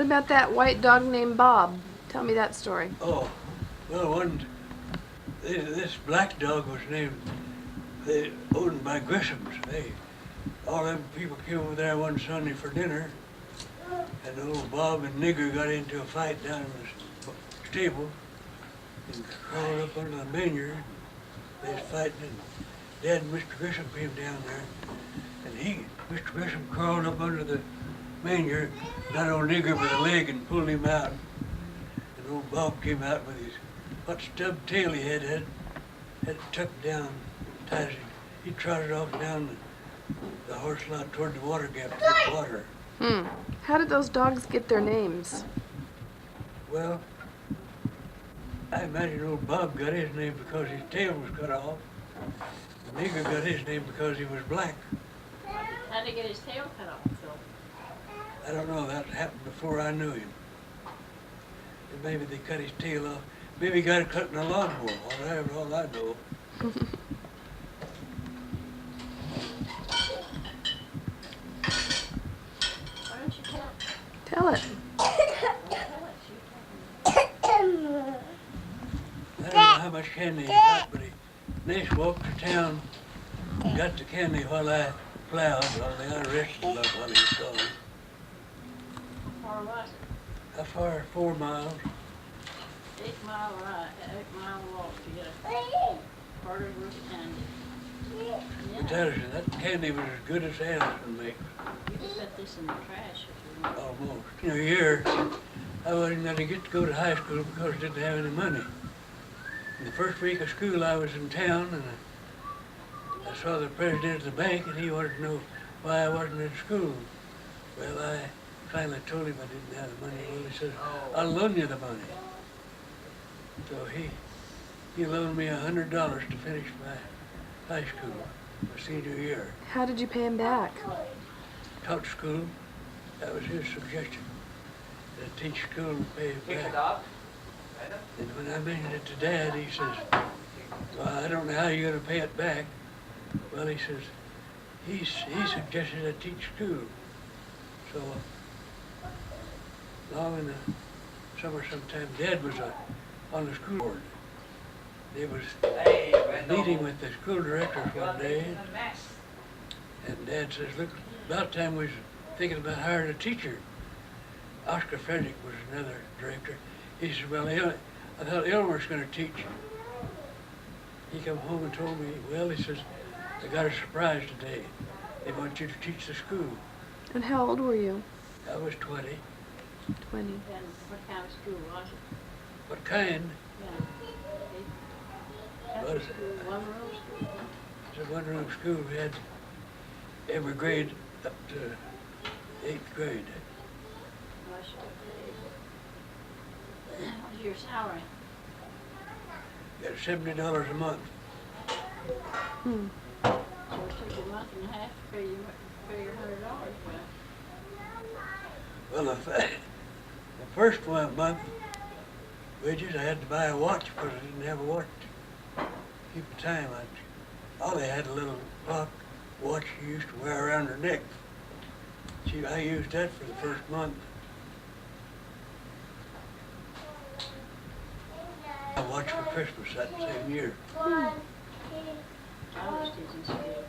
What about that white dog named Bob? Tell me that story. Oh, well, this black dog was named, they owned by Grissom's. All them people came over there one Sunday for dinner, and old Bob and Nigger got into a fight down in the stable and crawled up under the manger. They was fighting, and Dad and Mr. Grissom came down there, and Mr. Grissom crawled up under the manger, got old Nigger by the leg and pulled him out. And old Bob came out with his what stub tail he had tucked down tight. He trotted off down the horse lot toward the water gap to get water. How did those dogs get their names? Well, I imagine old Bob got his name because his tail was cut off. The Nigger got his name because he was black. How'd he get his tail cut off, Phil? I don't know, that happened before I knew him. And maybe they cut his tail off. Maybe he got it cut in a lawnmower, whatever, all I know. Why don't you tell it? Tell it. I don't know how much candy he got, but he next walked to town and got the candy while I plowed. Well, they arrested him while he was gone. How far was it? How far? 4 miles. 8 mile ride, 8 mile walk to get a part of Ruth candy. But that candy was as good as Allison makes. You could put this in the trash if you want. Almost. In a year, I wasn't going to get to go to high school because I didn't have any money. In the first week of school, I was in town, and I saw the president of the bank, and he wanted to know why I wasn't in school. Well, I finally told him I didn't have the money. Well, he said, I'll loan you the money. So he loaned me $100 to finish my high school, my senior year. How did you pay him back? Taught school. That was his suggestion. To teach school and pay it back. And when I mentioned it to Dad, he says, well, I don't know how you're going to pay it back. Well, he says, he suggested I teach school. So, long in the summer sometime, Dad was on the school board. There was a meeting with the school directors one day, and Dad says, look, about time we was thinking about hiring a teacher. Oscar Frederick was another director. He said, well, I thought Elmer's going to teach. He come home and told me, well, he says, I got a surprise today. They want you to teach the school. And how old were you? I was 20. 20. And what kind of school was it? What kind? Yeah. Was it? School, one room school? It's a one-room school. We had every grade up to 8th grade. What was your salary? Got $70 a month. So it took you a month and a half to pay your $100 back. Well, the first month wages, I had to buy a watch because I didn't have a watch to keep the time. Ollie had a little clock watch she used to wear around her neck. I used that for the first month. I watched for Christmas that same year. I was teaching school.